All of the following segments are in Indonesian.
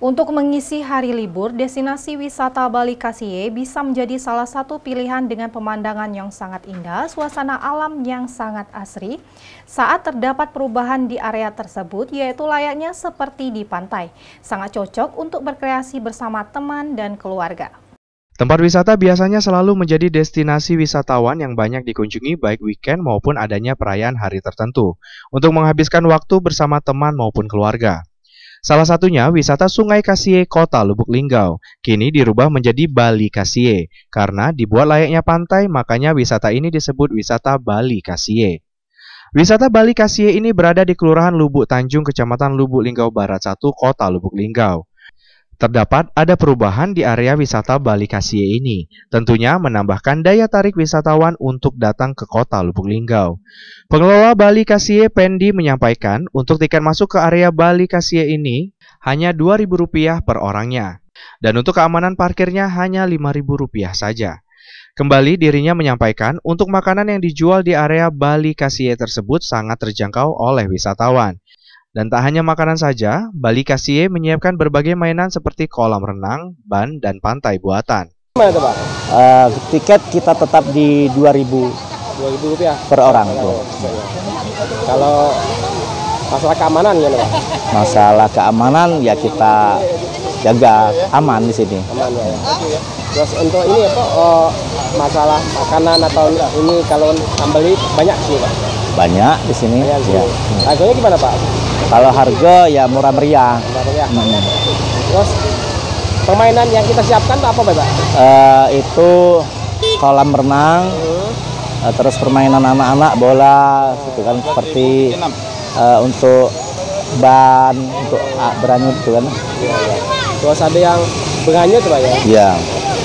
Untuk mengisi hari libur, destinasi wisata Bali Kasie bisa menjadi salah satu pilihan dengan pemandangan yang sangat indah, suasana alam yang sangat asri. Saat terdapat perubahan di area tersebut, yaitu layaknya seperti di pantai. Sangat cocok untuk berkreasi bersama teman dan keluarga. Tempat wisata biasanya selalu menjadi destinasi wisatawan yang banyak dikunjungi baik weekend maupun adanya perayaan hari tertentu, untuk menghabiskan waktu bersama teman maupun keluarga. Salah satunya wisata Sungai Kasie, Kota Lubuk Linggau, kini dirubah menjadi Bali Kasie. Karena dibuat layaknya pantai, makanya wisata ini disebut wisata Bali Kasie. Wisata Bali Kasie ini berada di Kelurahan Lubuk Tanjung, Kecamatan Lubuk Linggau Barat 1, Kota Lubuk Linggau. Terdapat ada perubahan di area wisata Bali Kasie ini, tentunya menambahkan daya tarik wisatawan untuk datang ke Kota Lubuk Linggau. Pengelola Bali Kasie, Pendi, menyampaikan untuk tiket masuk ke area Bali Kasie ini hanya Rp2.000 per orangnya, dan untuk keamanan parkirnya hanya Rp5.000 saja. Kembali dirinya menyampaikan untuk makanan yang dijual di area Bali Kasie tersebut sangat terjangkau oleh wisatawan. Dan tak hanya makanan saja, Bali Kasie menyiapkan berbagai mainan seperti kolam renang, ban, dan pantai buatan. Gimana itu, Pak? Tiket kita tetap di Rp2.000 per orang. Kalau masalah keamanan gimana, Pak? Masalah keamanan ya kita jaga aman di sini. Aman ya. Terus untuk ini apa? Masalah makanan atau ini kalau beli banyak sih, Pak? Banyak di sini. Ya. Harganya gimana, Pak? Kalau harga ya murah meriah. Terus permainan yang kita siapkan itu apa, Pak? Itu kolam renang, terus permainan anak-anak bola, gitu kan, seperti untuk ban, untuk beranyut itu kan. Ya. Terus ada yang beranyut, Pak ya? Iya.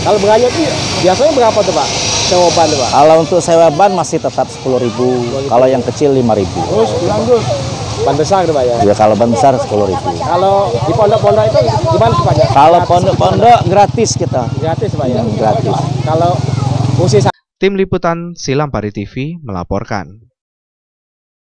Kalau beranyut itu biasanya berapa tuh, Pak? Sewa ban tuh, Pak? Kalau untuk sewa ban masih tetap 10.000. Kalau yang kecil 5.000. Terus lanjut. Ban besar tuh, Pak ya? Ya, kalau ban besar 10.000. Kalau di pondok-pondok itu gimana, Pak ya? Kalau pondok-pondok gratis kita. Gratis, Pak ya? Gratis. Kalau khusus. Tim Liputan Silampari TV melaporkan.